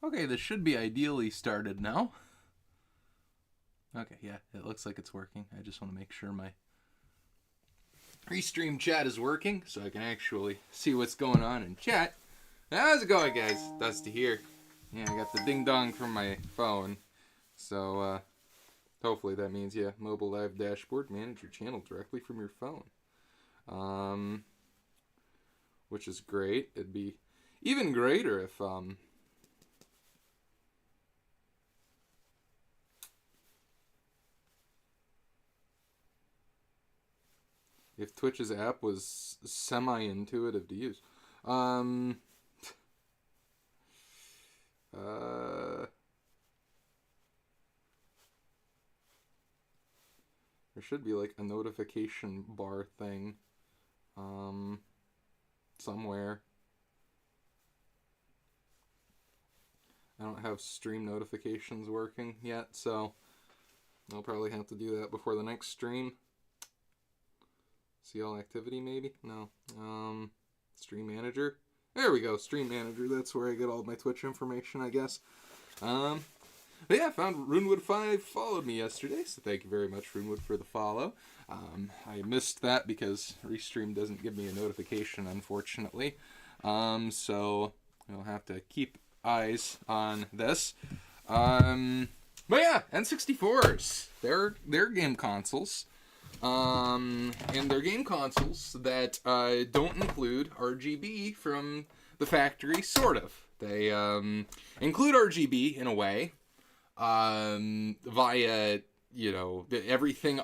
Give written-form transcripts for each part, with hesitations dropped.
Okay, this should be ideally started now. Okay, yeah, it looks like it's working. I just want to make sure my Restream chat is working so I can actually see what's going on in chat. How's it going, guys? Dusty here. Yeah, I got the ding dong from my phone. So, hopefully that means, yeah, mobile live dashboard, manage your channel directly from your phone. Which is great. It'd be even greater if Twitch's app was semi-intuitive to use. There should be like a notification bar thing somewhere. I don't have stream notifications working yet, so I'll probably have to do that before the next stream. See all activity, maybe? No. Stream manager. There we go, stream manager. That's where I get all my Twitch information, I guess. But yeah, I found Runewood5 followed me yesterday, so thank you very much, Runewood, for the follow. I missed that because Restream doesn't give me a notification, unfortunately. So I'll have to keep eyes on this. But yeah, N64s. They're game consoles. And they're game consoles that don't include RGB from the factory, sort of. They include RGB in a way, via, you know, everything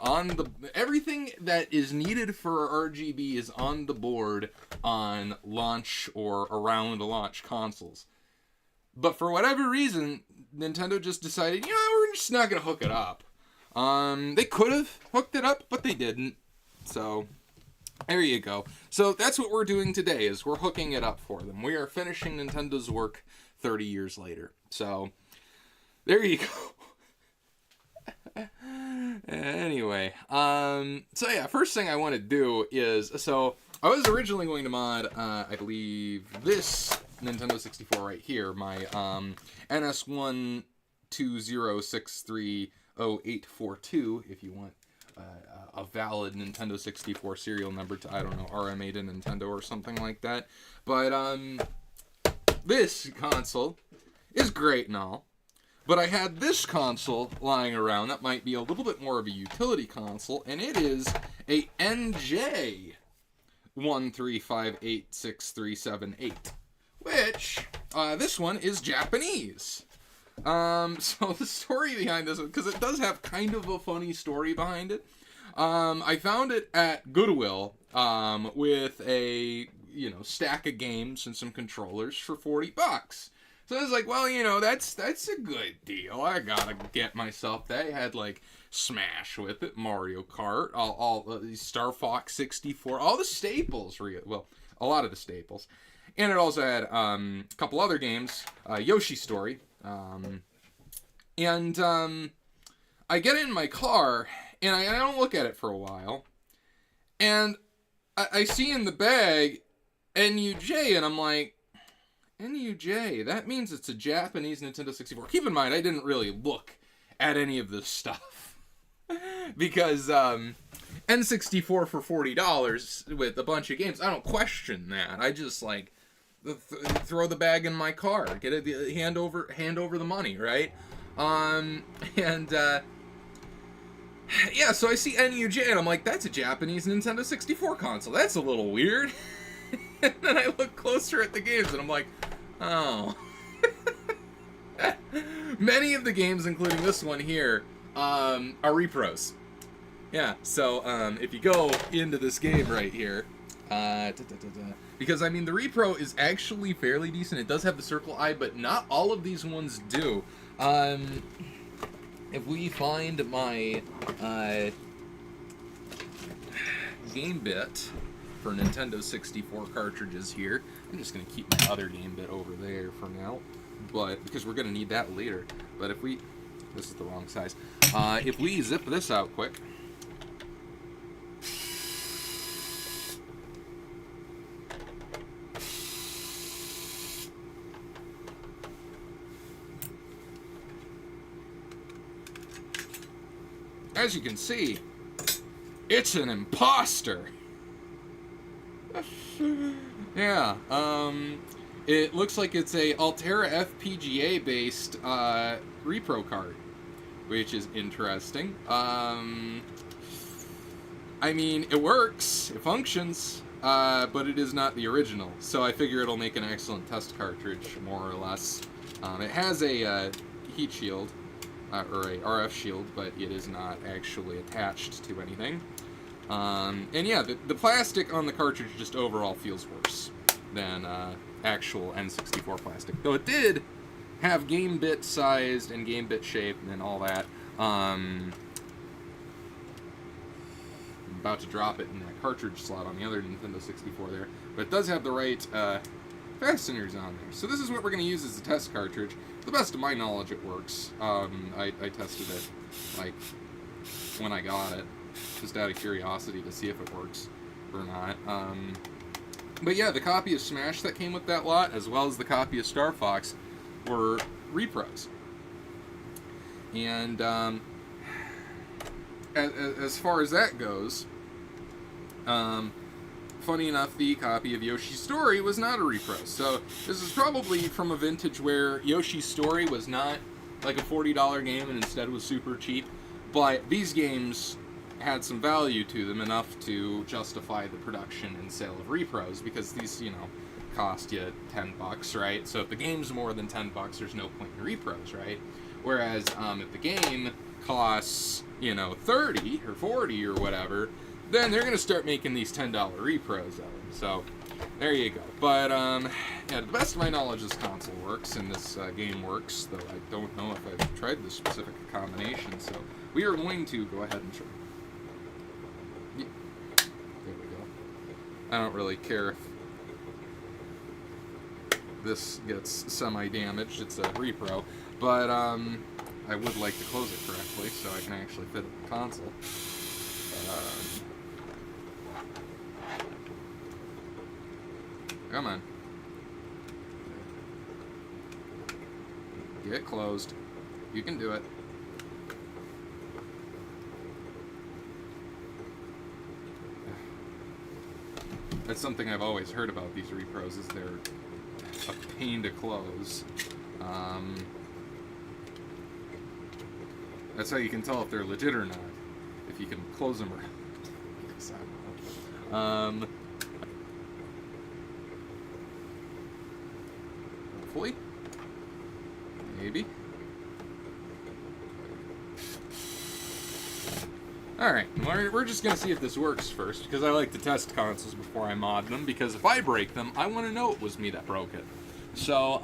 that is needed for RGB is on the board on launch or around launch consoles. But for whatever reason, Nintendo just decided, you know, we're just not gonna hook it up. They could have hooked it up, but they didn't. So, there you go. So, that's what we're doing today, is we're hooking it up for them. We are finishing Nintendo's work 30 years later. So, there you go. Anyway, so yeah, first thing I want to do is, so, I was originally going to mod, I believe, this Nintendo 64 right here, my, NS120630842, if you want a valid Nintendo 64 serial number to, I don't know, RMA to Nintendo or something like that. But, this console is great and all, but I had this console lying around that might be a little bit more of a utility console, and it is a NJ1358638, which, this one is Japanese. So the story behind this, because it does have kind of a funny story behind it. I found it at Goodwill, with a, you know, stack of games and some controllers for $40. So I was like, well, you know, that's a good deal. I gotta get myself that. It had like Smash with it, Mario Kart, all Star Fox 64, all the staples, well, a lot of the staples. And it also had a couple other games, Yoshi Story. I get in my car, and I don't look at it for a while, and I see in the bag NUJ, and I'm like, NUJ, that means it's a Japanese Nintendo 64. Keep in mind, I didn't really look at any of this stuff, because N64 for $40 with a bunch of games, I don't question that. I just, like, throw the bag in my car, get it, hand over the money, right? Yeah, so I see NUJ and I'm like, that's a Japanese Nintendo 64 console. That's a little weird. And then I look closer at the games and I'm like, oh. Many of the games, including this one here, are repros. Yeah, so if you go into this game right here, because, I mean, the repro is actually fairly decent. It does have the circle eye, but not all of these ones do. If we find my game bit for Nintendo 64 cartridges here, I'm just going to keep my other game bit over there for now, but because we're going to need that later. But if we... This is the wrong size. If we zip this out quick... as you can see, it's an imposter. Yeah, it looks like it's a Altera FPGA based repro card, which is interesting. I mean, it works, it functions, but it is not the original, so I figure it'll make an excellent test cartridge, more or less. It has a heat shield, or a RF shield, but it is not actually attached to anything. And yeah, the plastic on the cartridge just overall feels worse than actual N64 plastic. Though it did have game bit sized and game bit shaped and all that. I'm about to drop it in that cartridge slot on the other Nintendo 64 there. But it does have the right fasteners on there. So this is what we're going to use as a test cartridge. To the best of my knowledge, it works. I tested it, like, when I got it, just out of curiosity to see if it works or not. But yeah, the copy of Smash that came with that lot, as well as the copy of Star Fox, were repros. And as far as that goes, funny enough, the copy of Yoshi's Story was not a repro. So this is probably from a vintage where Yoshi's Story was not like a $40 game and instead was super cheap. But these games had some value to them, enough to justify the production and sale of repros, because these, you know, cost you $10, right? So if the game's more than $10, there's no point in repros, right? Whereas if the game costs, you know, 30 or 40 or whatever, then they're going to start making these $10 repros of them. So there you go. But yeah, to the best of my knowledge, this console works and this game works, though I don't know if I've tried this specific combination. So we are going to go ahead and try. Yeah. There we go. I don't really care if this gets semi-damaged. It's a repro. But I would like to close it correctly so I can actually fit the console. Come on. Get closed. You can do it. That's something I've always heard about these repros, is they're a pain to close. That's how you can tell if they're legit or not, if you can close them around. Hopefully. Maybe. Alright, we're just going to see if this works first, because I like to test consoles before I mod them, because if I break them, I want to know it was me that broke it. So,